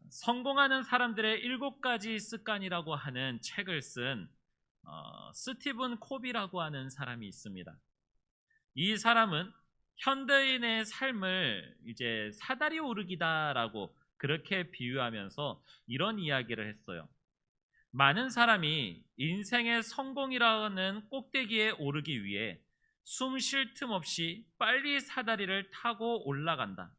성공하는 사람들의 7가지 습관이라고 하는 책을 쓴 스티븐 코비라고 하는 사람이 있습니다. 이 사람은 현대인의 삶을 이제 사다리 오르기다라고 그렇게 비유하면서 이런 이야기를 했어요. 많은 사람이 인생의 성공이라는 꼭대기에 오르기 위해 숨 쉴 틈 없이 빨리 사다리를 타고 올라간다.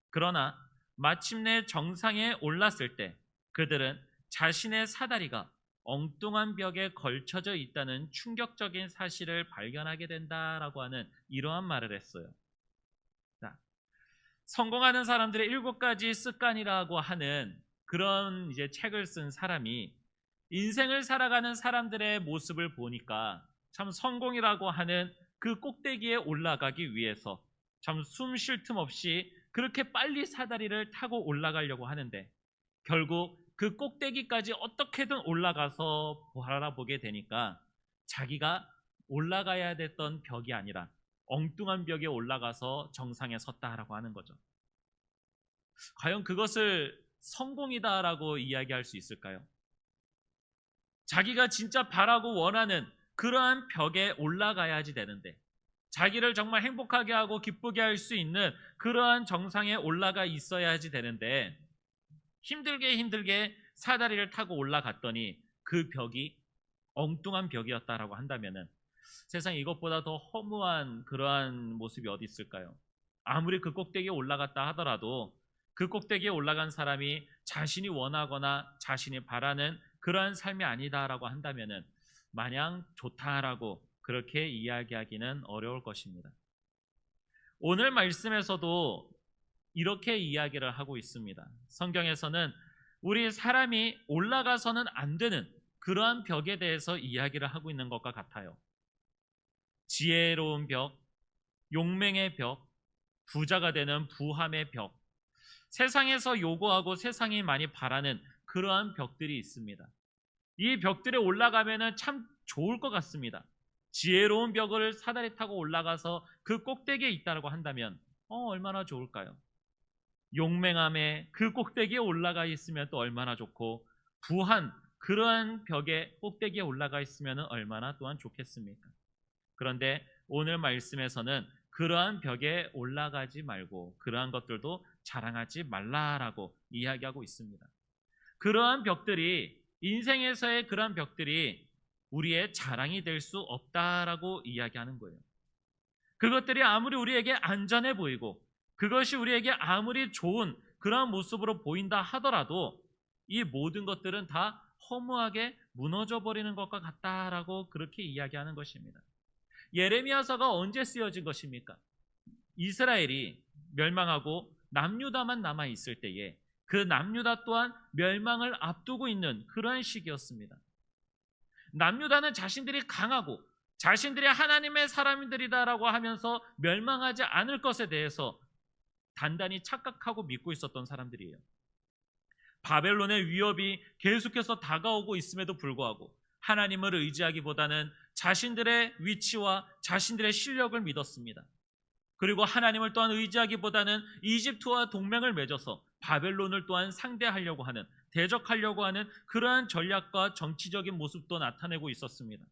그러나 마침내 정상에 올랐을 때 그들은 자신의 사다리가 엉뚱한 벽에 걸쳐져 있다는 충격적인 사실을 발견하게 된다라고 하는 이러한 말을 했어요. 자, 성공하는 사람들의 7가지 습관이라고 하는 그런 이제 책을 쓴 사람이 인생을 살아가는 사람들의 모습을 보니까 참 성공이라고 하는 그 꼭대기에 올라가기 위해서 참 숨 쉴 틈 없이 그렇게 빨리 사다리를 타고 올라가려고 하는데 결국 그 꼭대기까지 어떻게든 올라가서 바라보게 되니까 자기가 올라가야 됐던 벽이 아니라 엉뚱한 벽에 올라가서 정상에 섰다라고 하는 거죠. 과연 그것을 성공이다라고 이야기할 수 있을까요? 자기가 진짜 바라고 원하는 그러한 벽에 올라가야지 되는데 자기를 정말 행복하게 하고 기쁘게 할 수 있는 그러한 정상에 올라가 있어야지 되는데 힘들게 사다리를 타고 올라갔더니 그 벽이 엉뚱한 벽이었다라고 한다면은 세상에 이것보다 더 허무한 그러한 모습이 어디 있을까요? 아무리 그 꼭대기에 올라갔다 하더라도 그 꼭대기에 올라간 사람이 자신이 원하거나 자신이 바라는 그러한 삶이 아니다라고 한다면은 마냥 좋다라고 그렇게 이야기하기는 어려울 것입니다. 오늘 말씀에서도 이렇게 이야기를 하고 있습니다. 성경에서는 우리 사람이 올라가서는 안 되는 그러한 벽에 대해서 이야기를 하고 있는 것과 같아요. 지혜로운 벽, 용맹의 벽, 부자가 되는 부함의 벽, 세상에서 요구하고 세상이 많이 바라는 그러한 벽들이 있습니다. 이 벽들에 올라가면 참 좋을 것 같습니다. 지혜로운 벽을 사다리 타고 올라가서 그 꼭대기에 있다고 한다면 얼마나 좋을까요? 용맹함에 그 꼭대기에 올라가 있으면 또 얼마나 좋고 부한 그러한 벽의 꼭대기에 올라가 있으면 얼마나 또한 좋겠습니까? 그런데 오늘 말씀에서는 그러한 벽에 올라가지 말고 그러한 것들도 자랑하지 말라라고 이야기하고 있습니다. 그러한 벽들이 인생에서의 그러한 벽들이 우리의 자랑이 될 수 없다라고 이야기하는 거예요. 그것들이 아무리 우리에게 안전해 보이고 그것이 우리에게 아무리 좋은 그러한 모습으로 보인다 하더라도 이 모든 것들은 다 허무하게 무너져 버리는 것과 같다라고 그렇게 이야기하는 것입니다. 예레미야서가 언제 쓰여진 것입니까? 이스라엘이 멸망하고 남유다만 남아 있을 때에 그 남유다 또한 멸망을 앞두고 있는 그러한 시기였습니다. 남유다는 자신들이 강하고 자신들이 하나님의 사람들이다라고 하면서 멸망하지 않을 것에 대해서 단단히 착각하고 믿고 있었던 사람들이에요. 바벨론의 위협이 계속해서 다가오고 있음에도 불구하고 하나님을 의지하기보다는 자신들의 위치와 자신들의 실력을 믿었습니다. 그리고 하나님을 또한 의지하기보다는 이집트와 동맹을 맺어서 바벨론을 또한 상대하려고 하는, 대적하려고 하는 그러한 전략과 정치적인 모습도 나타내고 있었습니다.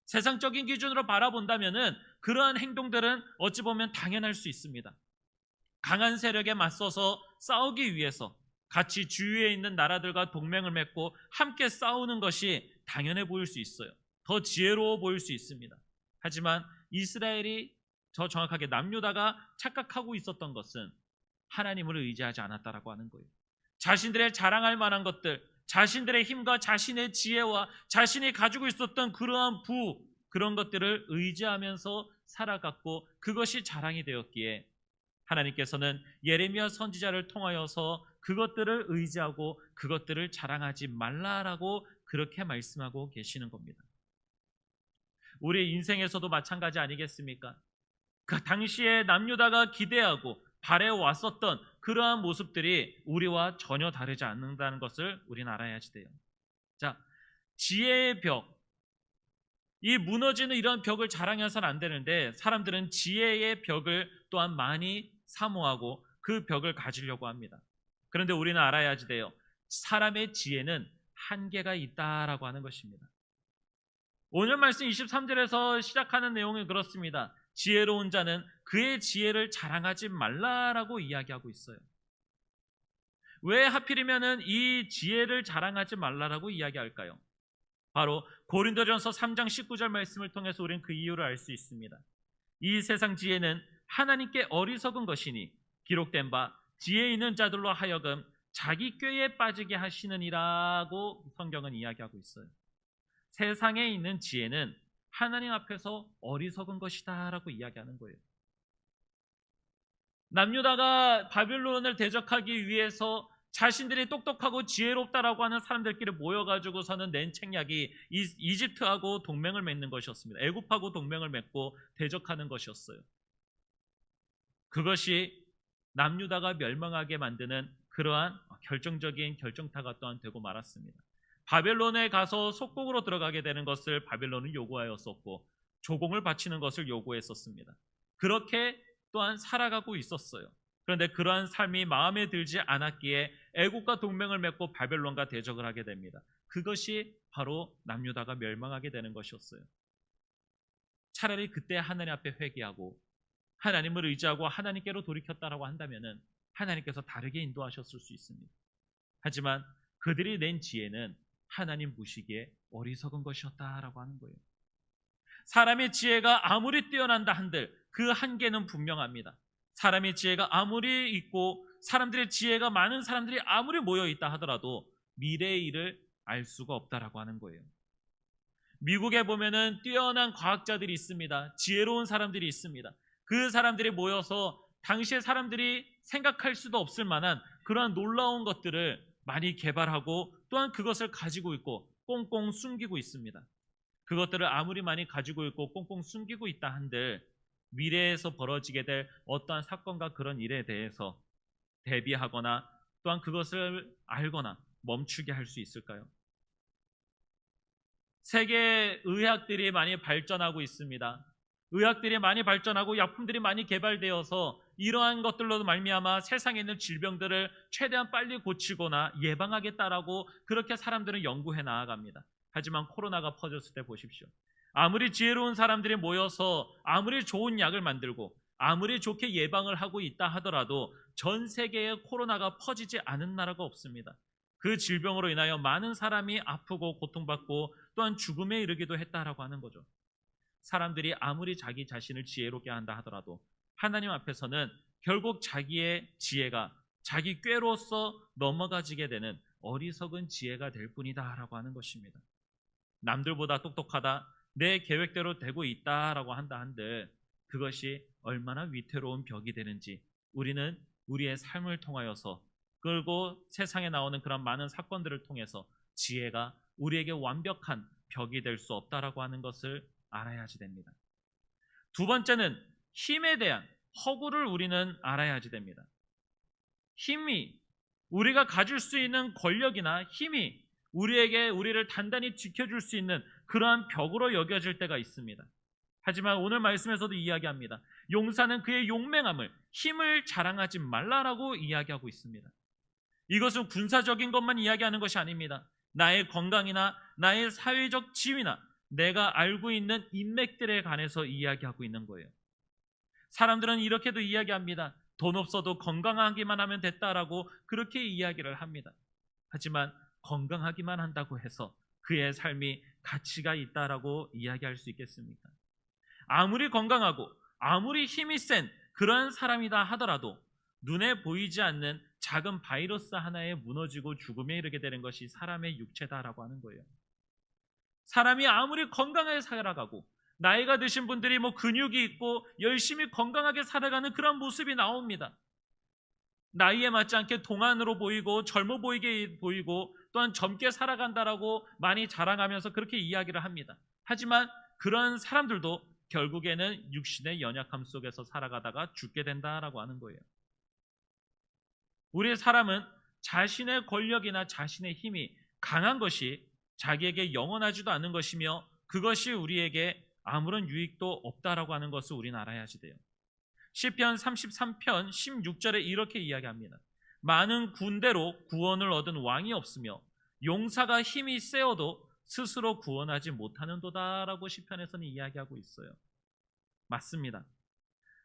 세상적인 기준으로 바라본다면은 그러한 행동들은 어찌 보면 당연할 수 있습니다. 강한 세력에 맞서서 싸우기 위해서 같이 주위에 있는 나라들과 동맹을 맺고 함께 싸우는 것이 당연해 보일 수 있어요. 더 지혜로워 보일 수 있습니다. 하지만 이스라엘이 더 정확하게 남유다가 착각하고 있었던 것은 하나님을 의지하지 않았다라고 하는 거예요. 자신들의 자랑할 만한 것들, 자신들의 힘과 자신의 지혜와 자신이 가지고 있었던 그러한 그런 것들을 의지하면서 살아갔고 그것이 자랑이 되었기에 하나님께서는 예레미야 선지자를 통하여서 그것들을 의지하고 그것들을 자랑하지 말라라고 그렇게 말씀하고 계시는 겁니다. 우리 인생에서도 마찬가지 아니겠습니까? 그 당시에 남유다가 기대하고 바래왔었던 그러한 모습들이 우리와 전혀 다르지 않는다는 것을 우리는 알아야지 돼요. 자, 지혜의 벽, 이 무너지는 이런 벽을 자랑해서는 안 되는데 사람들은 지혜의 벽을 또한 많이 사모하고 그 벽을 가지려고 합니다. 그런데 우리는 알아야지 돼요. 사람의 지혜는 한계가 있다라고 하는 것입니다. 오늘 말씀 23절에서 시작하는 내용은 그렇습니다. 지혜로운 자는 그의 지혜를 자랑하지 말라라고 이야기하고 있어요. 왜 하필이면은 이 지혜를 자랑하지 말라라고 이야기할까요? 바로 고린도전서 3장 19절 말씀을 통해서 우리는 그 이유를 알 수 있습니다. 이 세상 지혜는 하나님께 어리석은 것이니 기록된 바 지혜 있는 자들로 하여금 자기 꾀에 빠지게 하시느니라고 성경은 이야기하고 있어요. 세상에 있는 지혜는 하나님 앞에서 어리석은 것이다 라고 이야기하는 거예요. 남유다가 바빌론을 대적하기 위해서 자신들이 똑똑하고 지혜롭다라고 하는 사람들끼리 모여가지고서는 낸 책략이 이집트하고 동맹을 맺는 것이었습니다. 애굽하고 동맹을 맺고 대적하는 것이었어요. 그것이 남유다가 멸망하게 만드는 그러한 결정적인 결정타가 또한 되고 말았습니다. 바벨론에 가서 속국으로 들어가게 되는 것을 바벨론은 요구하였었고 조공을 바치는 것을 요구했었습니다. 그렇게 또한 살아가고 있었어요. 그런데 그러한 삶이 마음에 들지 않았기에 애국과 동맹을 맺고 바벨론과 대적을 하게 됩니다. 그것이 바로 남유다가 멸망하게 되는 것이었어요. 차라리 그때 하나님 앞에 회개하고 하나님을 의지하고 하나님께로 돌이켰다라고 한다면은 하나님께서 다르게 인도하셨을 수 있습니다. 하지만 그들이 낸 지혜는 하나님 보시기에 어리석은 것이었다라고 하는 거예요. 사람의 지혜가 아무리 뛰어난다 한들 그 한계는 분명합니다. 사람의 지혜가 아무리 있고 사람들의 지혜가 많은 사람들이 아무리 모여 있다 하더라도 미래의 일을 알 수가 없다라고 하는 거예요. 미국에 보면은 뛰어난 과학자들이 있습니다. 지혜로운 사람들이 있습니다. 그 사람들이 모여서 당시의 사람들이 생각할 수도 없을 만한 그러한 놀라운 것들을 많이 개발하고 또한 그것을 가지고 있고 꽁꽁 숨기고 있습니다. 그것들을 아무리 많이 가지고 있고 꽁꽁 숨기고 있다 한들 미래에서 벌어지게 될 어떠한 사건과 그런 일에 대해서 대비하거나 또한 그것을 알거나 멈추게 할 수 있을까요? 세계 의학들이 많이 발전하고 있습니다. 의학들이 많이 발전하고 약품들이 많이 개발되어서 이러한 것들로도 말미암아 세상에 있는 질병들을 최대한 빨리 고치거나 예방하겠다라고 그렇게 사람들은 연구해 나아갑니다. 하지만 코로나가 퍼졌을 때 보십시오. 아무리 지혜로운 사람들이 모여서 아무리 좋은 약을 만들고 아무리 좋게 예방을 하고 있다 하더라도 전 세계에 코로나가 퍼지지 않은 나라가 없습니다. 그 질병으로 인하여 많은 사람이 아프고 고통받고 또한 죽음에 이르기도 했다라고 하는 거죠. 사람들이 아무리 자기 자신을 지혜롭게 한다 하더라도 하나님 앞에서는 결국 자기의 지혜가 자기 꾀로서 넘어가지게 되는 어리석은 지혜가 될 뿐이다라고 하는 것입니다. 남들보다 똑똑하다, 내 계획대로 되고 있다라고 한다 한들 그것이 얼마나 위태로운 벽이 되는지 우리는 우리의 삶을 통하여서 그리고 세상에 나오는 그런 많은 사건들을 통해서 지혜가 우리에게 완벽한 벽이 될 수 없다라고 하는 것을 알아야지 됩니다. 두 번째는 힘에 대한 허구를 우리는 알아야지 됩니다. 힘이 우리가 가질 수 있는 권력이나 힘이 우리를 단단히 지켜줄 수 있는 그러한 벽으로 여겨질 때가 있습니다. 하지만 오늘 말씀에서도 이야기합니다. 용사는 그의 용맹함을 힘을 자랑하지 말라라고 이야기하고 있습니다. 이것은 군사적인 것만 이야기하는 것이 아닙니다. 나의 건강이나 나의 사회적 지위나 내가 알고 있는 인맥들에 관해서 이야기하고 있는 거예요. 사람들은 이렇게도 이야기합니다. 돈 없어도 건강하기만 하면 됐다라고 그렇게 이야기를 합니다. 하지만 건강하기만 한다고 해서 그의 삶이 가치가 있다라고 이야기할 수 있겠습니까? 아무리 건강하고 아무리 힘이 센 그런 사람이다 하더라도 눈에 보이지 않는 작은 바이러스 하나에 무너지고 죽음에 이르게 되는 것이 사람의 육체다라고 하는 거예요. 사람이 아무리 건강하게 살아가고 나이가 드신 분들이 근육이 있고 열심히 건강하게 살아가는 그런 모습이 나옵니다. 나이에 맞지 않게 동안으로 보이고 젊어 보이게 보이고 또한 젊게 살아간다라고 많이 자랑하면서 그렇게 이야기를 합니다. 하지만 그런 사람들도 결국에는 육신의 연약함 속에서 살아가다가 죽게 된다라고 하는 거예요. 우리 사람은 자신의 권력이나 자신의 힘이 강한 것이 자기에게 영원하지도 않은 것이며 그것이 우리에게 아무런 유익도 없다라고 하는 것을 우리는 알아야지 돼요. 시편 33편 16절에 이렇게 이야기합니다. 많은 군대로 구원을 얻은 왕이 없으며 용사가 힘이 세어도 스스로 구원하지 못하는도다라고 시편에서는 이야기하고 있어요. 맞습니다.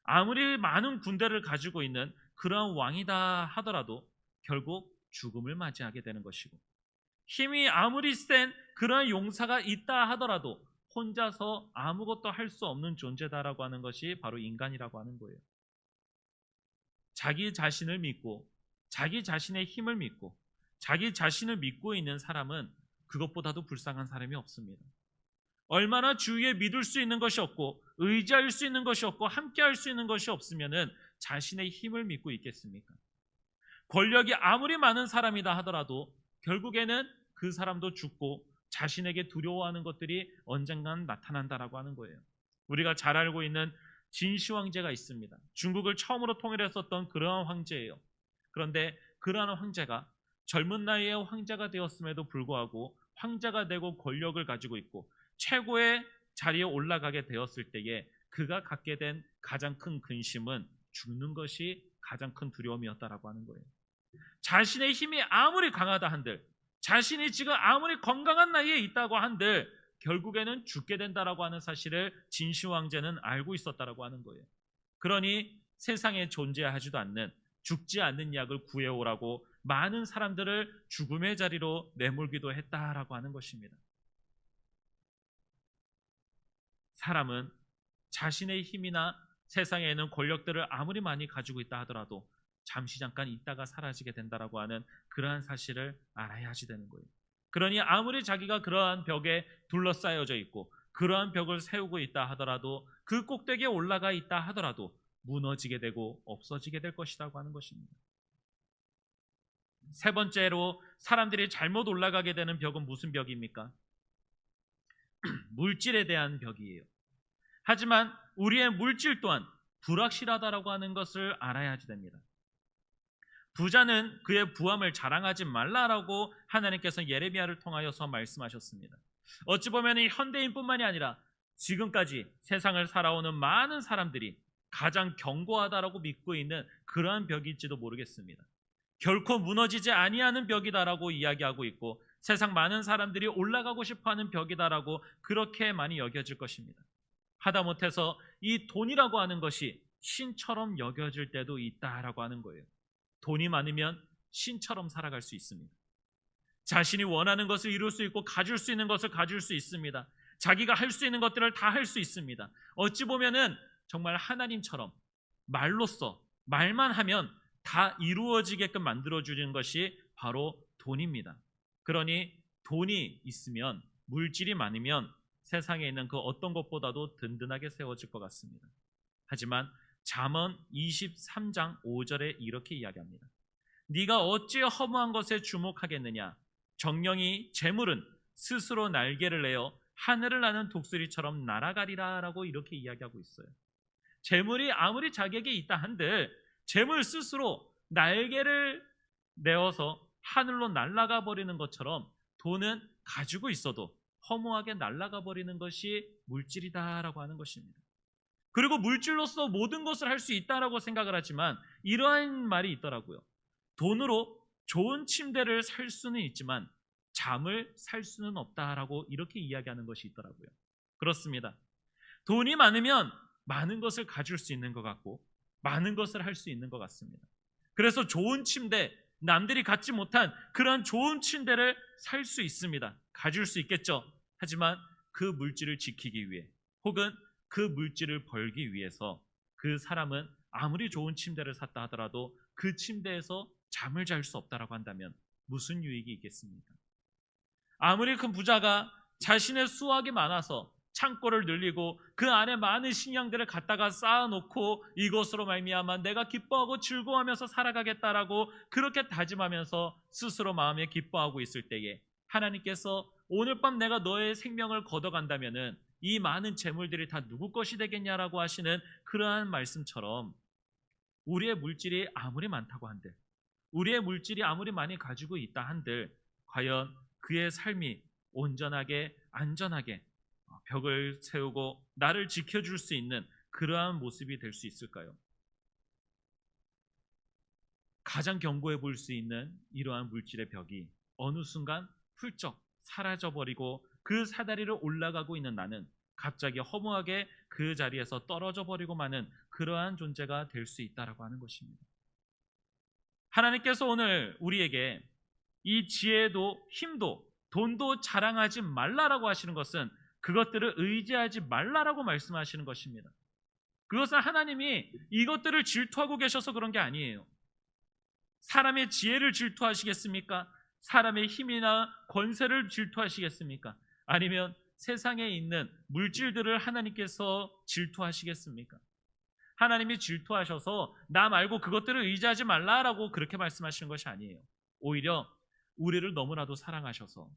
아무리 많은 군대를 가지고 있는 그러한 왕이다 하더라도 결국 죽음을 맞이하게 되는 것이고, 힘이 아무리 센 그러한 용사가 있다 하더라도 혼자서 아무것도 할 수 없는 존재다라고 하는 것이 바로 인간이라고 하는 거예요. 자기 자신을 믿고 자기 자신의 힘을 믿고 자기 자신을 믿고 있는 사람은 그것보다도 불쌍한 사람이 없습니다. 얼마나 주위에 믿을 수 있는 것이 없고 의지할 수 있는 것이 없고 함께할 수 있는 것이 없으면은 자신의 힘을 믿고 있겠습니까? 권력이 아무리 많은 사람이다 하더라도 결국에는 그 사람도 죽고 자신에게 두려워하는 것들이 언젠간 나타난다라고 하는 거예요. 우리가 잘 알고 있는 진시 황제가 있습니다. 중국을 처음으로 통일했었던 그러한 황제예요. 그런데 그러한 황제가 젊은 나이에 황제가 되었음에도 불구하고 황제가 되고 권력을 가지고 있고 최고의 자리에 올라가게 되었을 때에 그가 갖게 된 가장 큰 근심은 죽는 것이 가장 큰 두려움이었다라고 하는 거예요. 자신의 힘이 아무리 강하다 한들, 자신이 지금 아무리 건강한 나이에 있다고 한들 결국에는 죽게 된다라고 하는 사실을 진시 황제는 알고 있었다라고 하는 거예요. 그러니 세상에 존재하지도 않는 죽지 않는 약을 구해오라고 많은 사람들을 죽음의 자리로 내몰기도 했다라고 하는 것입니다. 사람은 자신의 힘이나 세상에 있는 권력들을 아무리 많이 가지고 있다 하더라도 잠시 잠깐 있다가 사라지게 된다라고 하는 그러한 사실을 알아야지 되는 거예요. 그러니 아무리 자기가 그러한 벽에 둘러싸여져 있고 그러한 벽을 세우고 있다 하더라도 그 꼭대기에 올라가 있다 하더라도 무너지게 되고 없어지게 될 것이라고 하는 것입니다. 세 번째로 사람들이 잘못 올라가게 되는 벽은 무슨 벽입니까? 물질에 대한 벽이에요. 하지만 우리의 물질 또한 불확실하다라고 하는 것을 알아야지 됩니다. 부자는 그의 부함을 자랑하지 말라라고 하나님께서 예레미야를 통하여서 말씀하셨습니다. 어찌 보면 현대인뿐만이 아니라 지금까지 세상을 살아오는 많은 사람들이 가장 견고하다라고 믿고 있는 그러한 벽일지도 모르겠습니다. 결코 무너지지 아니하는 벽이다라고 이야기하고 있고 세상 많은 사람들이 올라가고 싶어하는 벽이다라고 그렇게 많이 여겨질 것입니다. 하다못해서 이 돈이라고 하는 것이 신처럼 여겨질 때도 있다라고 하는 거예요. 돈이 많으면 신처럼 살아갈 수 있습니다. 자신이 원하는 것을 이룰 수 있고 가질 수 있는 것을 가질 수 있습니다. 자기가 할 수 있는 것들을 다 할 수 있습니다. 어찌 보면은 정말 하나님처럼 말로써 말만 하면 다 이루어지게끔 만들어주는 것이 바로 돈입니다. 그러니 돈이 있으면 물질이 많으면 세상에 있는 그 어떤 것보다도 든든하게 세워질 것 같습니다. 하지만 잠언 23장 5절에 이렇게 이야기합니다. 네가 어찌 허무한 것에 주목하겠느냐? 정령이 재물은 스스로 날개를 내어 하늘을 나는 독수리처럼 날아가리라 라고 이렇게 이야기하고 있어요. 재물이 아무리 자기에게 있다 한들 재물 스스로 날개를 내어서 하늘로 날아가 버리는 것처럼 돈은 가지고 있어도 허무하게 날아가 버리는 것이 물질이다라고 하는 것입니다. 그리고 물질로서 모든 것을 할 수 있다라고 생각을 하지만 이러한 말이 있더라고요. 돈으로 좋은 침대를 살 수는 있지만 잠을 살 수는 없다라고 이렇게 이야기하는 것이 있더라고요. 그렇습니다. 돈이 많으면 많은 것을 가질 수 있는 것 같고 많은 것을 할 수 있는 것 같습니다. 그래서 좋은 침대, 남들이 갖지 못한 그런 좋은 침대를 살 수 있습니다. 가질 수 있겠죠. 하지만 그 물질을 지키기 위해 혹은 그 물질을 벌기 위해서 그 사람은 아무리 좋은 침대를 샀다 하더라도 그 침대에서 잠을 잘 수 없다라고 한다면 무슨 유익이 있겠습니까? 아무리 큰 부자가 자신의 수확이 많아서 창고를 늘리고 그 안에 많은 식량들을 갖다가 쌓아놓고 이것으로 말미암아 내가 기뻐하고 즐거워하면서 살아가겠다라고 그렇게 다짐하면서 스스로 마음에 기뻐하고 있을 때에 하나님께서 오늘 밤 내가 너의 생명을 걷어간다면은 이 많은 재물들이 다 누구 것이 되겠냐라고 하시는 그러한 말씀처럼 우리의 물질이 아무리 많다고 한들 우리의 물질이 아무리 많이 가지고 있다 한들 과연 그의 삶이 온전하게 안전하게 벽을 세우고 나를 지켜줄 수 있는 그러한 모습이 될 수 있을까요? 가장 견고해 보일 수 있는 이러한 물질의 벽이 어느 순간 훌쩍 사라져버리고 그 사다리를 올라가고 있는 나는 갑자기 허무하게 그 자리에서 떨어져 버리고 마는 그러한 존재가 될 수 있다라고 하는 것입니다. 하나님께서 오늘 우리에게 이 지혜도 힘도 돈도 자랑하지 말라라고 하시는 것은 그것들을 의지하지 말라라고 말씀하시는 것입니다. 그것은 하나님이 이것들을 질투하고 계셔서 그런 게 아니에요. 사람의 지혜를 질투하시겠습니까? 사람의 힘이나 권세를 질투하시겠습니까? 아니면 세상에 있는 물질들을 하나님께서 질투하시겠습니까? 하나님이 질투하셔서 나 말고 그것들을 의지하지 말라라고 그렇게 말씀하시는 것이 아니에요. 오히려 우리를 너무나도 사랑하셔서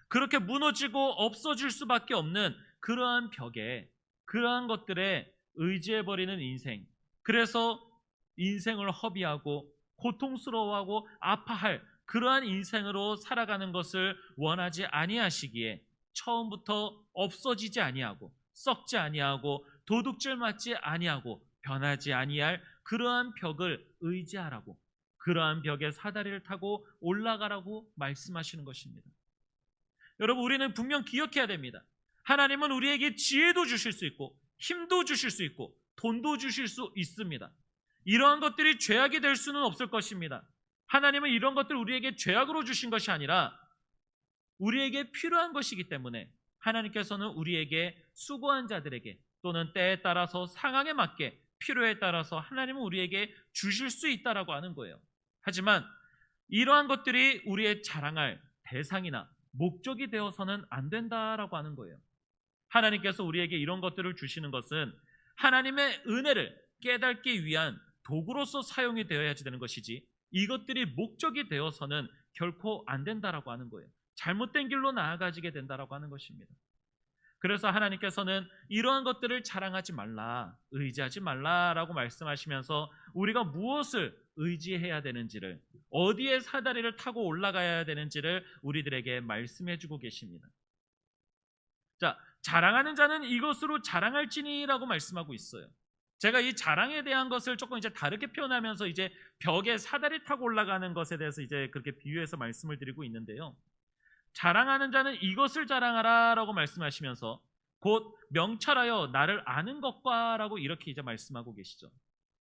그렇게 무너지고 없어질 수밖에 없는 그러한 벽에, 그러한 것들에 의지해버리는 인생, 그래서 인생을 허비하고 고통스러워하고 아파할 그러한 인생으로 살아가는 것을 원하지 아니하시기에 처음부터 없어지지 아니하고 썩지 아니하고 도둑질 맞지 아니하고 변하지 아니할 그러한 벽을 의지하라고, 그러한 벽에 사다리를 타고 올라가라고 말씀하시는 것입니다. 여러분, 우리는 분명 기억해야 됩니다. 하나님은 우리에게 지혜도 주실 수 있고 힘도 주실 수 있고 돈도 주실 수 있습니다. 이러한 것들이 죄악이 될 수는 없을 것입니다. 하나님은 이런 것들 우리에게 죄악으로 주신 것이 아니라 우리에게 필요한 것이기 때문에 하나님께서는 우리에게 수고한 자들에게 또는 때에 따라서 상황에 맞게 필요에 따라서 하나님은 우리에게 주실 수 있다라고 하는 거예요. 하지만 이러한 것들이 우리의 자랑할 대상이나 목적이 되어서는 안 된다라고 하는 거예요. 하나님께서 우리에게 이런 것들을 주시는 것은 하나님의 은혜를 깨닫기 위한 도구로서 사용이 되어야지 되는 것이지 이것들이 목적이 되어서는 결코 안 된다라고 하는 거예요. 잘못된 길로 나아가지게 된다라고 하는 것입니다. 그래서 하나님께서는 이러한 것들을 자랑하지 말라, 의지하지 말라라고 말씀하시면서 우리가 무엇을 의지해야 되는지를, 어디에 사다리를 타고 올라가야 되는지를 우리들에게 말씀해 주고 계십니다. 자, 자랑하는 자는 이것으로 자랑할지니라고 말씀하고 있어요. 제가 이 자랑에 대한 것을 조금 이제 다르게 표현하면서 이제 벽에 사다리 타고 올라가는 것에 대해서 이제 그렇게 비유해서 말씀을 드리고 있는데요. 자랑하는 자는 이것을 자랑하라라고 말씀하시면서 곧 명철하여 나를 아는 것과라고 이렇게 이제 말씀하고 계시죠.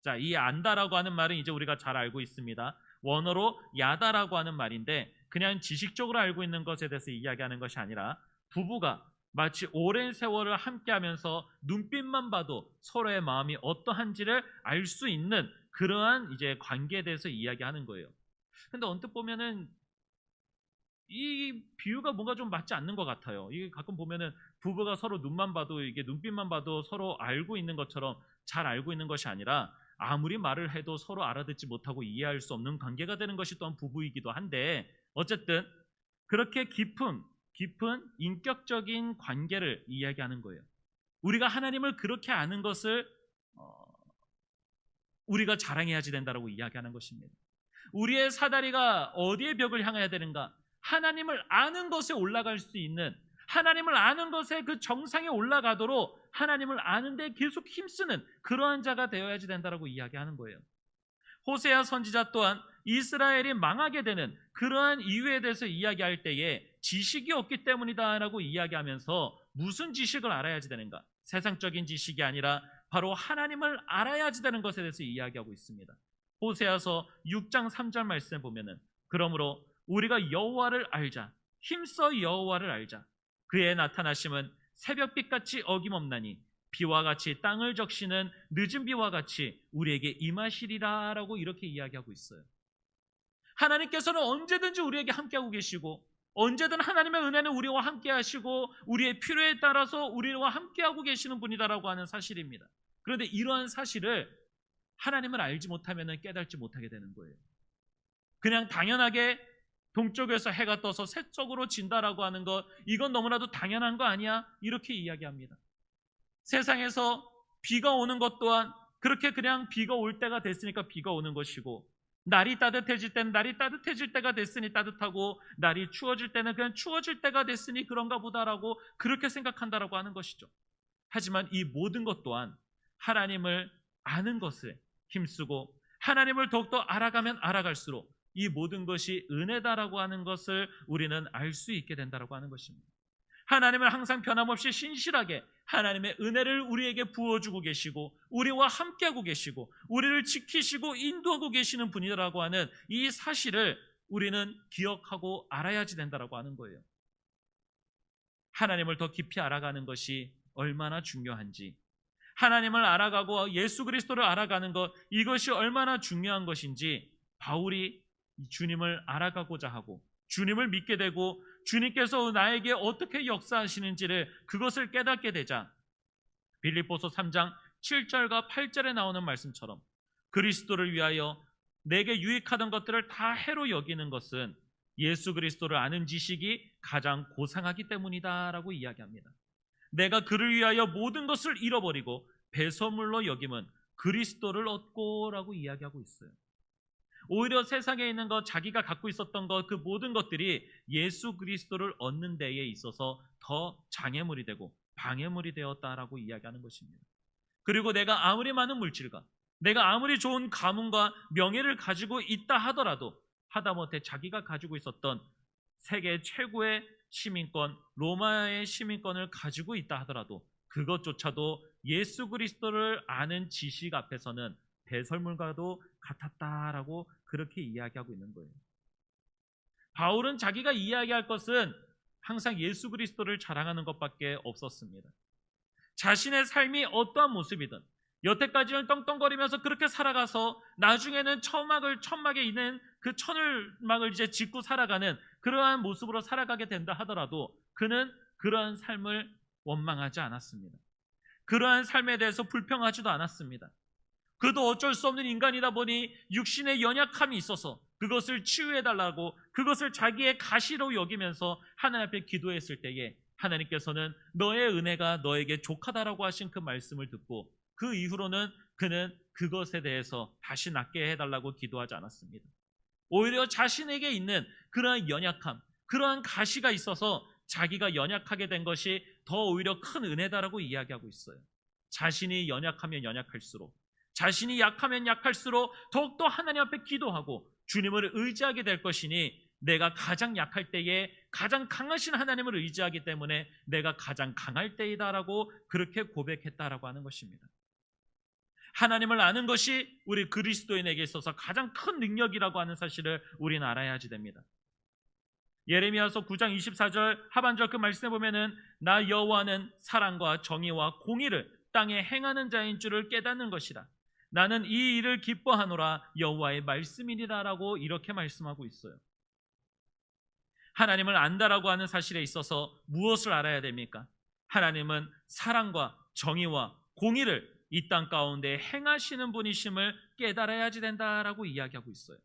자, 이 안다라고 하는 말은 이제 우리가 잘 알고 있습니다. 원어로 야다라고 하는 말인데 그냥 지식적으로 알고 있는 것에 대해서 이야기하는 것이 아니라 부부가 마치 오랜 세월을 함께하면서 눈빛만 봐도 서로의 마음이 어떠한지를 알 수 있는 그러한 이제 관계에 대해서 이야기하는 거예요. 근데 언뜻 보면은 이 비유가 뭔가 좀 맞지 않는 것 같아요. 이게 가끔 보면은 부부가 서로 눈만 봐도 이게 눈빛만 봐도 서로 알고 있는 것처럼 잘 알고 있는 것이 아니라 아무리 말을 해도 서로 알아듣지 못하고 이해할 수 없는 관계가 되는 것이 또한 부부이기도 한데 어쨌든 그렇게 깊은 인격적인 관계를 이야기하는 거예요. 우리가 하나님을 그렇게 아는 것을 우리가 자랑해야지 된다라고 이야기하는 것입니다. 우리의 사다리가 어디에 벽을 향해야 되는가? 하나님을 아는 것에 올라갈 수 있는, 하나님을 아는 것에 그 정상에 올라가도록 하나님을 아는 데 계속 힘쓰는 그러한 자가 되어야지 된다라고 이야기하는 거예요. 호세아 선지자 또한 이스라엘이 망하게 되는 그러한 이유에 대해서 이야기할 때에 지식이 없기 때문이다라고 이야기하면서 무슨 지식을 알아야지 되는가? 세상적인 지식이 아니라 바로 하나님을 알아야지 되는 것에 대해서 이야기하고 있습니다. 호세아서 6장 3절 말씀에 보면은 그러므로 우리가 여호와를 알자, 힘써 여호와를 알자. 그의 나타나심은 새벽빛같이 어김없나니 비와 같이 땅을 적시는 늦은 비와 같이 우리에게 임하시리라라고 이렇게 이야기하고 있어요. 하나님께서는 언제든지 우리에게 함께하고 계시고 언제든 하나님의 은혜는 우리와 함께 하시고 우리의 필요에 따라서 우리와 함께하고 계시는 분이다라고 하는 사실입니다. 그런데 이러한 사실을 하나님을 알지 못하면 깨닫지 못하게 되는 거예요. 그냥 당연하게 동쪽에서 해가 떠서 서쪽으로 진다라고 하는 것, 이건 너무나도 당연한 거 아니야? 이렇게 이야기합니다. 세상에서 비가 오는 것 또한 그렇게 그냥 비가 올 때가 됐으니까 비가 오는 것이고, 날이 따뜻해질 때는 날이 따뜻해질 때가 됐으니 따뜻하고, 날이 추워질 때는 그냥 추워질 때가 됐으니 그런가 보다라고 그렇게 생각한다라고 하는 것이죠. 하지만 이 모든 것 또한 하나님을 아는 것에 힘쓰고 하나님을 더욱더 알아가면 알아갈수록 이 모든 것이 은혜다라고 하는 것을 우리는 알 수 있게 된다라고 하는 것입니다. 하나님은 항상 변함없이 신실하게 하나님의 은혜를 우리에게 부어주고 계시고 우리와 함께하고 계시고 우리를 지키시고 인도하고 계시는 분이라고 하는 이 사실을 우리는 기억하고 알아야지 된다라고 하는 거예요. 하나님을 더 깊이 알아가는 것이 얼마나 중요한지, 하나님을 알아가고 예수 그리스도를 알아가는 것, 이것이 얼마나 중요한 것인지 바울이 주님을 알아가고자 하고 주님을 믿게 되고 주님께서 나에게 어떻게 역사하시는지를 그것을 깨닫게 되자 빌립보서 3장 7절과 8절에 나오는 말씀처럼 그리스도를 위하여 내게 유익하던 것들을 다 해로 여기는 것은 예수 그리스도를 아는 지식이 가장 고상하기 때문이다 라고 이야기합니다. 내가 그를 위하여 모든 것을 잃어버리고 배설물로 여김은 그리스도를 얻고 라고 이야기하고 있어요. 오히려 세상에 있는 것, 자기가 갖고 있었던 것, 그 모든 것들이 예수 그리스도를 얻는 데에 있어서 더 장애물이 되고 방해물이 되었다라고 이야기하는 것입니다. 그리고 내가 아무리 많은 물질과 내가 아무리 좋은 가문과 명예를 가지고 있다 하더라도 하다못해 자기가 가지고 있었던 세계 최고의 시민권, 로마의 시민권을 가지고 있다 하더라도 그것조차도 예수 그리스도를 아는 지식 앞에서는 배설물과도 같았다라고 그렇게 이야기하고 있는 거예요. 바울은 자기가 이야기할 것은 항상 예수 그리스도를 자랑하는 것밖에 없었습니다. 자신의 삶이 어떠한 모습이든 여태까지는 떵떵거리면서 그렇게 살아가서 나중에는 천막에 있는 그 천을막을 이제 짓고 살아가는 그러한 모습으로 살아가게 된다 하더라도 그는 그러한 삶을 원망하지 않았습니다. 그러한 삶에 대해서 불평하지도 않았습니다. 그도 어쩔 수 없는 인간이다 보니 육신의 연약함이 있어서 그것을 치유해달라고 그것을 자기의 가시로 여기면서 하나님 앞에 기도했을 때에 하나님께서는 너의 은혜가 너에게 족하다라고 하신 그 말씀을 듣고 그 이후로는 그는 그것에 대해서 다시 낫게 해달라고 기도하지 않았습니다. 오히려 자신에게 있는 그러한 연약함, 그러한 가시가 있어서 자기가 연약하게 된 것이 더 오히려 큰 은혜다라고 이야기하고 있어요. 자신이 연약하면 연약할수록, 자신이 약하면 약할수록 더욱더 하나님 앞에 기도하고 주님을 의지하게 될 것이니 내가 가장 약할 때에 가장 강하신 하나님을 의지하기 때문에 내가 가장 강할 때이다라고 그렇게 고백했다라고 하는 것입니다. 하나님을 아는 것이 우리 그리스도인에게 있어서 가장 큰 능력이라고 하는 사실을 우리는 알아야지 됩니다. 예레미야서 9장 24절 하반절 그 말씀에 보면은 나 여호와는 사랑과 정의와 공의를 땅에 행하는 자인 줄을 깨닫는 것이라. 나는 이 일을 기뻐하노라 여호와의 말씀이니라라고 이렇게 말씀하고 있어요. 하나님을 안다라고 하는 사실에 있어서 무엇을 알아야 됩니까? 하나님은 사랑과 정의와 공의를 이 땅 가운데 행하시는 분이심을 깨달아야지 된다라고 이야기하고 있어요.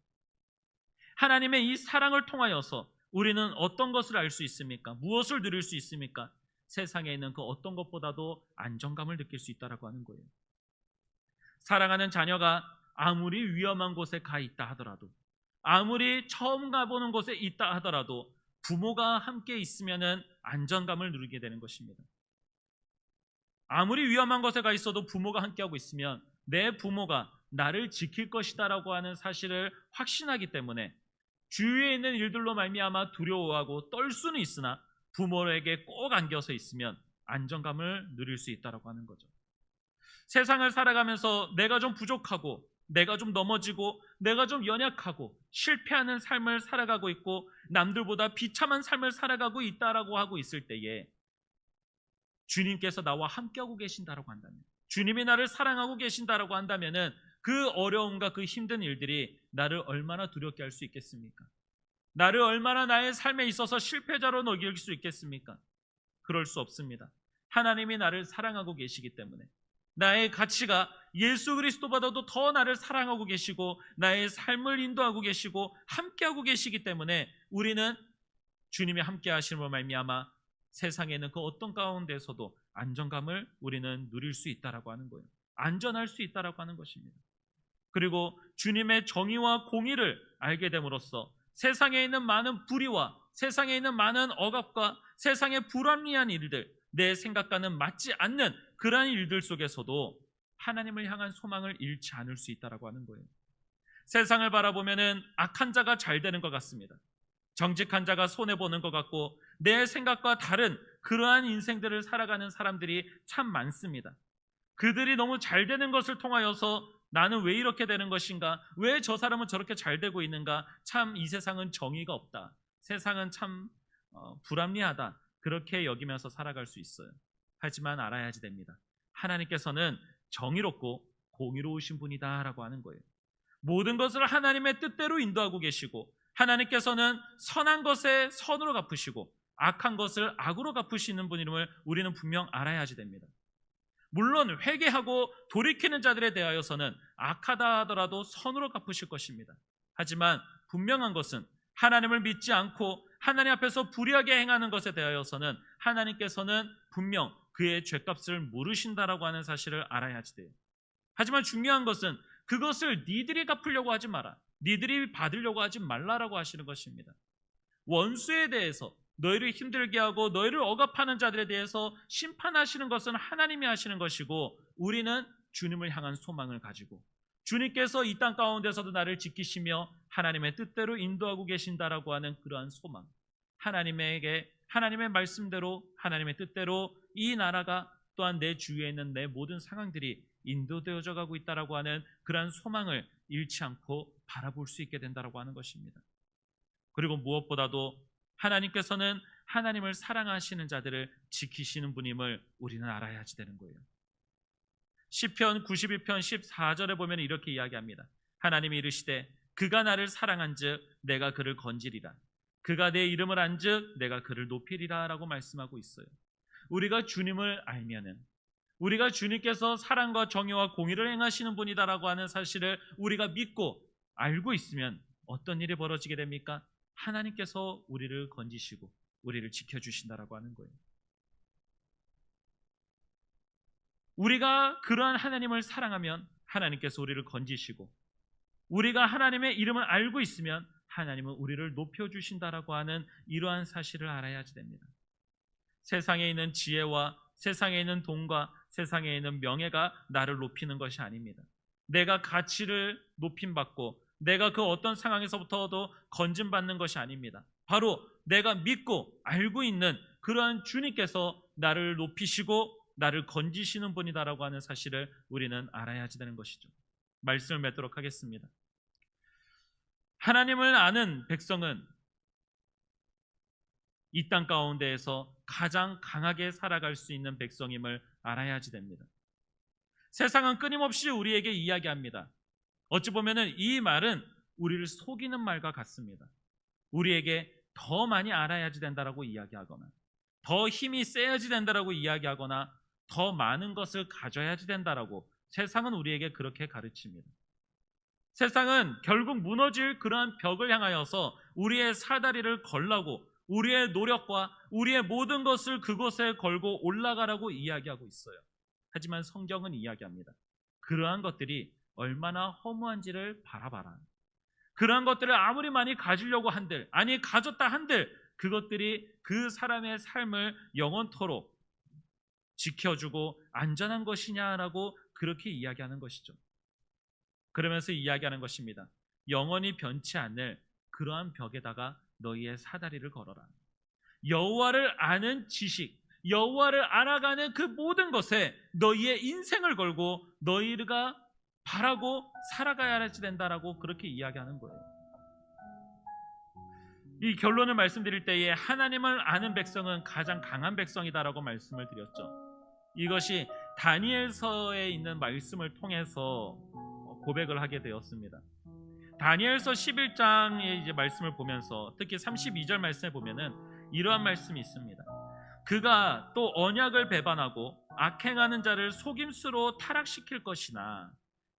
하나님의 이 사랑을 통하여서 우리는 어떤 것을 알 수 있습니까? 무엇을 누릴 수 있습니까? 세상에 있는 그 어떤 것보다도 안정감을 느낄 수 있다라고 하는 거예요. 사랑하는 자녀가 아무리 위험한 곳에 가 있다 하더라도, 아무리 처음 가보는 곳에 있다 하더라도 부모가 함께 있으면은 안정감을 누리게 되는 것입니다. 아무리 위험한 곳에 가 있어도 부모가 함께하고 있으면 내 부모가 나를 지킬 것이다라고 하는 사실을 확신하기 때문에 주위에 있는 일들로 말미암아 두려워하고 떨 수는 있으나 부모에게 꼭 안겨서 있으면 안정감을 누릴 수 있다라고 하는 거죠. 세상을 살아가면서 내가 좀 부족하고 내가 좀 넘어지고 내가 좀 연약하고 실패하는 삶을 살아가고 있고 남들보다 비참한 삶을 살아가고 있다라고 하고 있을 때에 주님께서 나와 함께하고 계신다라고 한다면, 주님이 나를 사랑하고 계신다라고 한다면은 그 어려움과 그 힘든 일들이 나를 얼마나 두렵게 할 수 있겠습니까? 나를 얼마나 나의 삶에 있어서 실패자로 녹일 수 있겠습니까? 그럴 수 없습니다. 하나님이 나를 사랑하고 계시기 때문에 나의 가치가 예수 그리스도보다도 더 나를 사랑하고 계시고 나의 삶을 인도하고 계시고 함께하고 계시기 때문에 우리는 주님이 함께 하심으로 말미암아 세상에 있는 그 어떤 가운데서도 안정감을 우리는 누릴 수 있다라고 하는 거예요. 안전할 수 있다라고 하는 것입니다. 그리고 주님의 정의와 공의를 알게 됨으로써 세상에 있는 많은 불의와 세상에 있는 많은 억압과 세상의 불합리한 일들, 내 생각과는 맞지 않는 그러한 일들 속에서도 하나님을 향한 소망을 잃지 않을 수 있다라고 하는 거예요. 세상을 바라보면은 악한 자가 잘 되는 것 같습니다. 정직한 자가 손해보는 것 같고 내 생각과 다른 그러한 인생들을 살아가는 사람들이 참 많습니다. 그들이 너무 잘 되는 것을 통하여서 나는 왜 이렇게 되는 것인가? 왜 저 사람은 저렇게 잘 되고 있는가? 참 이 세상은 정의가 없다. 세상은 참 불합리하다. 그렇게 여기면서 살아갈 수 있어요. 하지만 알아야지 됩니다. 하나님께서는 정의롭고 공의로우신 분이다라고 하는 거예요. 모든 것을 하나님의 뜻대로 인도하고 계시고 하나님께서는 선한 것에 선으로 갚으시고 악한 것을 악으로 갚으시는 분임을 우리는 분명 알아야지 됩니다. 물론 회개하고 돌이키는 자들에 대하여서는 악하다 하더라도 선으로 갚으실 것입니다. 하지만 분명한 것은 하나님을 믿지 않고 하나님 앞에서 불의하게 행하는 것에 대하여서는 하나님께서는 분명 그의 죄값을 물으신다라고 하는 사실을 알아야지 돼요. 하지만 중요한 것은 그것을 니들이 갚으려고 하지 마라. 니들이 받으려고 하지 말라라고 하시는 것입니다. 원수에 대해서 너희를 힘들게 하고 너희를 억압하는 자들에 대해서 심판하시는 것은 하나님이 하시는 것이고 우리는 주님을 향한 소망을 가지고 주님께서 이 땅 가운데서도 나를 지키시며 하나님의 뜻대로 인도하고 계신다라고 하는 그러한 소망, 하나님의 말씀대로 하나님의 뜻대로 이 나라가 또한 내 주위에 있는 내 모든 상황들이 인도되어져 가고 있다라고 하는 그러한 소망을 잃지 않고 바라볼 수 있게 된다라고 하는 것입니다. 그리고 무엇보다도 하나님께서는 하나님을 사랑하시는 자들을 지키시는 분임을 우리는 알아야지 되는 거예요. 시편 91편 14절에 보면 이렇게 이야기합니다. 하나님이 이르시되 그가 나를 사랑한즉 내가 그를 건지리라. 그가 내 이름을 안즉 내가 그를 높이리라 라고 말씀하고 있어요. 우리가 주님을 알면은 우리가 주님께서 사랑과 정의와 공의를 행하시는 분이다라고 하는 사실을 우리가 믿고 알고 있으면 어떤 일이 벌어지게 됩니까? 하나님께서 우리를 건지시고 우리를 지켜주신다라고 하는 거예요. 우리가 그러한 하나님을 사랑하면 하나님께서 우리를 건지시고 우리가 하나님의 이름을 알고 있으면 하나님은 우리를 높여주신다라고 하는 이러한 사실을 알아야지 됩니다. 세상에 있는 지혜와 세상에 있는 돈과 세상에 있는 명예가 나를 높이는 것이 아닙니다. 내가 가치를 높임받고 내가 그 어떤 상황에서부터도 건진받는 것이 아닙니다. 바로 내가 믿고 알고 있는 그러한 주님께서 나를 높이시고 나를 건지시는 분이다라고 하는 사실을 우리는 알아야지 되는 것이죠. 말씀을 맺도록 하겠습니다. 하나님을 아는 백성은 이 땅 가운데에서 가장 강하게 살아갈 수 있는 백성임을 알아야지 됩니다. 세상은 끊임없이 우리에게 이야기합니다. 어찌 보면은 이 말은 우리를 속이는 말과 같습니다. 우리에게 더 많이 알아야지 된다라고 이야기하거나 더 힘이 세야지 된다라고 이야기하거나 더 많은 것을 가져야지 된다라고 세상은 우리에게 그렇게 가르칩니다. 세상은 결국 무너질 그러한 벽을 향하여서 우리의 사다리를 걸라고 우리의 노력과 우리의 모든 것을 그곳에 걸고 올라가라고 이야기하고 있어요. 하지만 성경은 이야기합니다. 그러한 것들이 얼마나 허무한지를 바라봐라. 그러한 것들을 아무리 많이 가지려고 한들, 아니 가졌다 한들 그것들이 그 사람의 삶을 영원토록 지켜주고 안전한 것이냐라고 그렇게 이야기하는 것이죠. 그러면서 이야기하는 것입니다. 영원히 변치 않을 그러한 벽에다가 너희의 사다리를 걸어라. 여호와를 아는 지식, 여호와를 알아가는 그 모든 것에 너희의 인생을 걸고 너희가 바라고 살아가야 된다라고 그렇게 이야기하는 거예요. 이 결론을 말씀드릴 때에 하나님을 아는 백성은 가장 강한 백성이다라고 말씀을 드렸죠. 이것이 다니엘서에 있는 말씀을 통해서 고백을 하게 되었습니다. 다니엘서 11장의 이제 말씀을 보면서 특히 32절 말씀에 보면은 이러한 말씀이 있습니다. 그가 또 언약을 배반하고 악행하는 자를 속임수로 타락시킬 것이나,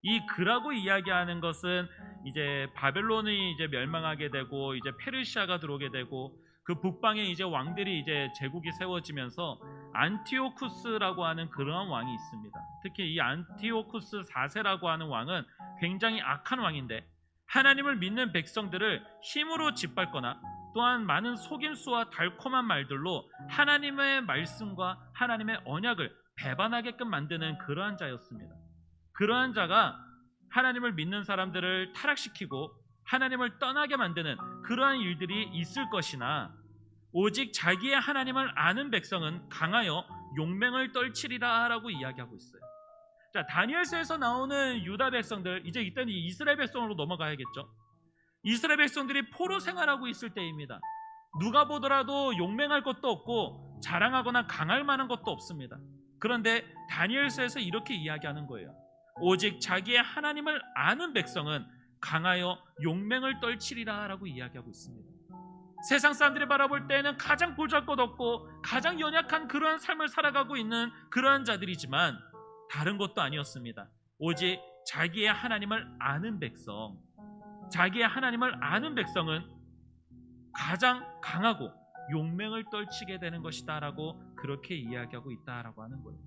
이 그라고 이야기하는 것은 이제 바벨론이 이제 멸망하게 되고 이제 페르시아가 들어오게 되고 그 북방에 이제 왕들이 이제 제국이 세워지면서 안티오쿠스라고 하는 그러한 왕이 있습니다. 특히 이 안티오쿠스 4세라고 하는 왕은 굉장히 악한 왕인데 하나님을 믿는 백성들을 힘으로 짓밟거나 또한 많은 속임수와 달콤한 말들로 하나님의 말씀과 하나님의 언약을 배반하게끔 만드는 그러한 자였습니다. 그러한 자가 하나님을 믿는 사람들을 타락시키고 하나님을 떠나게 만드는 그러한 일들이 있을 것이나 오직 자기의 하나님을 아는 백성은 강하여 용맹을 떨치리라 라고 이야기하고 있어요. 자, 다니엘서에서 나오는 유다 백성들, 이제 이때는 이스라엘 백성으로 넘어가야겠죠. 이스라엘 백성들이 포로 생활하고 있을 때입니다. 누가 보더라도 용맹할 것도 없고 자랑하거나 강할 만한 것도 없습니다. 그런데 다니엘서에서 이렇게 이야기하는 거예요. 오직 자기의 하나님을 아는 백성은 강하여 용맹을 떨치리라 라고 이야기하고 있습니다. 세상 사람들이 바라볼 때는 가장 보잘것없고 가장 연약한 그러한 삶을 살아가고 있는 그러한 자들이지만 다른 것도 아니었습니다. 오직 자기의 하나님을 아는 백성, 자기의 하나님을 아는 백성은 가장 강하고 용맹을 떨치게 되는 것이다 라고 그렇게 이야기하고 있다라고 하는 거예요.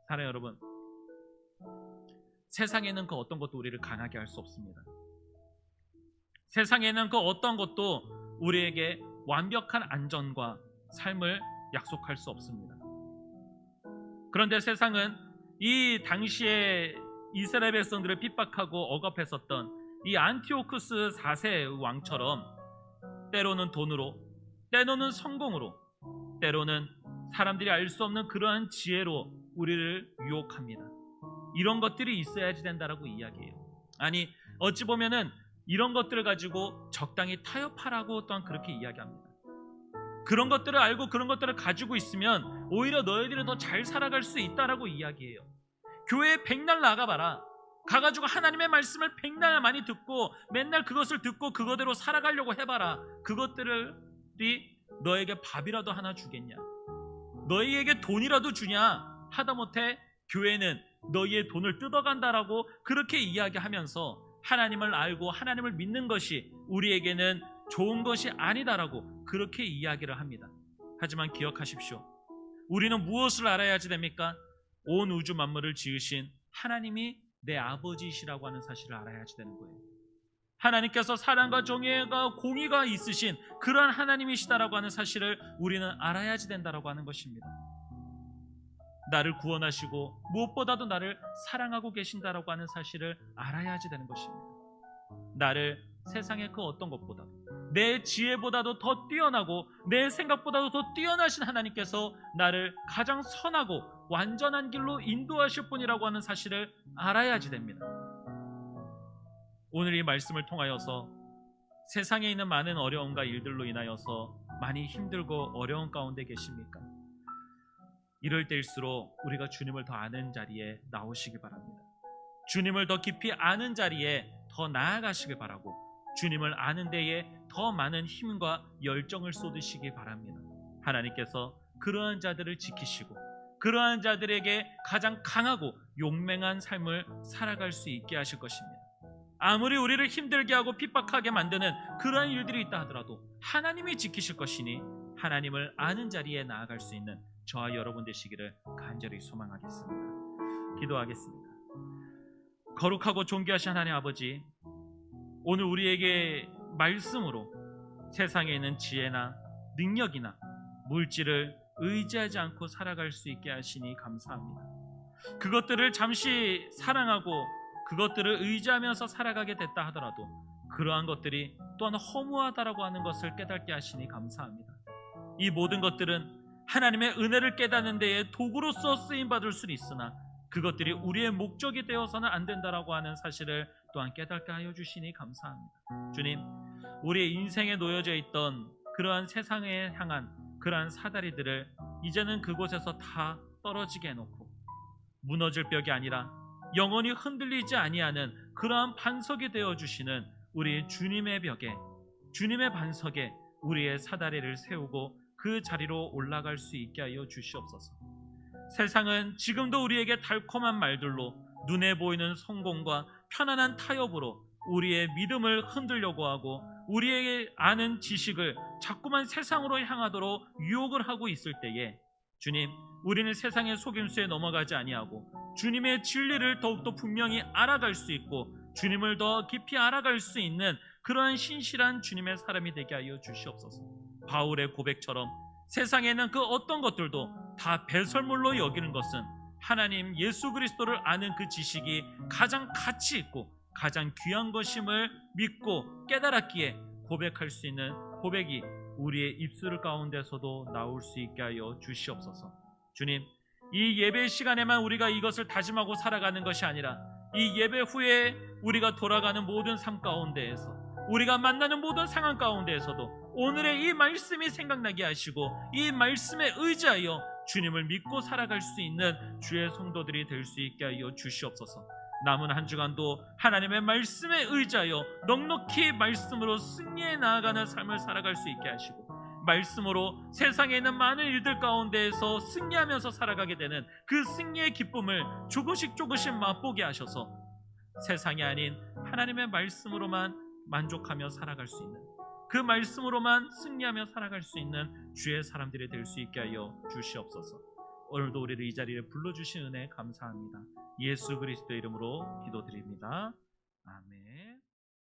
사랑하는 여러분, 세상에는 그 어떤 것도 우리를 강하게 할 수 없습니다. 세상에는 그 어떤 것도 우리에게 완벽한 안전과 삶을 약속할 수 없습니다. 그런데 세상은 이 당시에 이스라엘 백성들을 핍박하고 억압했었던 이 안티오쿠스 4세 왕처럼 때로는 돈으로, 때로는 성공으로, 때로는 사람들이 알 수 없는 그러한 지혜로 우리를 유혹합니다. 이런 것들이 있어야지 된다라고 이야기해요. 아니, 어찌 보면은 이런 것들을 가지고 적당히 타협하라고 또한 그렇게 이야기합니다. 그런 것들을 알고 그런 것들을 가지고 있으면 오히려 너희들이 더 잘 살아갈 수 있다라고 이야기해요. 교회에 백날 나가봐라. 가가지고 하나님의 말씀을 백날 많이 듣고 맨날 그것을 듣고 그거대로 살아가려고 해봐라. 그것들이 너에게 밥이라도 하나 주겠냐? 너희에게 돈이라도 주냐? 하다못해 교회는 너희의 돈을 뜯어간다라고 그렇게 이야기하면서 하나님을 알고 하나님을 믿는 것이 우리에게는 좋은 것이 아니다라고 그렇게 이야기를 합니다. 하지만 기억하십시오. 우리는 무엇을 알아야지 됩니까? 온 우주 만물을 지으신 하나님이 내 아버지이시라고 하는 사실을 알아야지 되는 거예요. 하나님께서 사랑과 정의가 공의가 있으신 그러한 하나님이시다라고 하는 사실을 우리는 알아야지 된다라고 하는 것입니다. 나를 구원하시고 무엇보다도 나를 사랑하고 계신다라고 하는 사실을 알아야지 되는 것입니다. 나를 세상의 그 어떤 것보다 내 지혜보다도 더 뛰어나고 내 생각보다도 더 뛰어나신 하나님께서 나를 가장 선하고 완전한 길로 인도하실 분이라고 하는 사실을 알아야지 됩니다. 오늘 이 말씀을 통하여서 세상에 있는 많은 어려움과 일들로 인하여서 많이 힘들고 어려운 가운데 계십니까? 이럴 때일수록 우리가 주님을 더 아는 자리에 나오시기 바랍니다. 주님을 더 깊이 아는 자리에 더 나아가시길 바라고 주님을 아는 데에 더 많은 힘과 열정을 쏟으시기 바랍니다. 하나님께서 그러한 자들을 지키시고 그러한 자들에게 가장 강하고 용맹한 삶을 살아갈 수 있게 하실 것입니다. 아무리 우리를 힘들게 하고 핍박하게 만드는 그러한 일들이 있다 하더라도 하나님이 지키실 것이니 하나님을 아는 자리에 나아갈 수 있는 저와 여러분 되시기를 간절히 소망하겠습니다. 기도하겠습니다. 거룩하고 존귀하신 하나님 아버지, 오늘 우리에게 말씀으로 세상에 있는 지혜나 능력이나 물질을 의지하지 않고 살아갈 수 있게 하시니 감사합니다. 그것들을 잠시 사랑하고 그것들을 의지하면서 살아가게 됐다 하더라도 그러한 것들이 또한 허무하다라고 하는 것을 깨닫게 하시니 감사합니다. 이 모든 것들은 하나님의 은혜를 깨닫는 데에 도구로서 쓰임받을 수는 있으나 그것들이 우리의 목적이 되어서는 안 된다라고 하는 사실을 또한 깨닫게 하여 주시니 감사합니다. 주님, 우리의 인생에 놓여져 있던 그러한 세상에 향한 그러한 사다리들을 이제는 그곳에서 다 떨어지게 해놓고 무너질 벽이 아니라 영원히 흔들리지 아니하는 그러한 반석이 되어주시는 우리 주님의 벽에, 주님의 반석에 우리의 사다리를 세우고 그 자리로 올라갈 수 있게 하여 주시옵소서. 세상은 지금도 우리에게 달콤한 말들로 눈에 보이는 성공과 편안한 타협으로 우리의 믿음을 흔들려고 하고 우리에게 아는 지식을 자꾸만 세상으로 향하도록 유혹을 하고 있을 때에 주님, 우리는 세상의 속임수에 넘어가지 아니하고 주님의 진리를 더욱더 분명히 알아갈 수 있고 주님을 더 깊이 알아갈 수 있는 그러한 신실한 주님의 사람이 되게 하여 주시옵소서. 바울의 고백처럼 세상에는 그 어떤 것들도 다 배설물로 여기는 것은 하나님 예수 그리스도를 아는 그 지식이 가장 가치 있고 가장 귀한 것임을 믿고 깨달았기에 고백할 수 있는 고백이 우리의 입술 가운데서도 나올 수 있게 하여 주시옵소서. 주님, 이 예배 시간에만 우리가 이것을 다짐하고 살아가는 것이 아니라 이 예배 후에 우리가 돌아가는 모든 삶 가운데에서, 우리가 만나는 모든 상황 가운데에서도 오늘의 이 말씀이 생각나게 하시고 이 말씀에 의지하여 주님을 믿고 살아갈 수 있는 주의 성도들이 될 수 있게 하여 주시옵소서. 남은 한 주간도 하나님의 말씀에 의지하여 넉넉히 말씀으로 승리해 나아가는 삶을 살아갈 수 있게 하시고, 말씀으로 세상에 있는 많은 일들 가운데에서 승리하면서 살아가게 되는 그 승리의 기쁨을 조금씩 맛보게 하셔서 세상이 아닌 하나님의 말씀으로만 만족하며 살아갈 수 있는, 그 말씀으로만 승리하며 살아갈 수 있는 주의 사람들이 될 수 있게 하여 주시옵소서. 오늘도 우리를 이 자리에 불러주신 은혜 감사합니다. 예수 그리스도의 이름으로 기도드립니다. 아멘.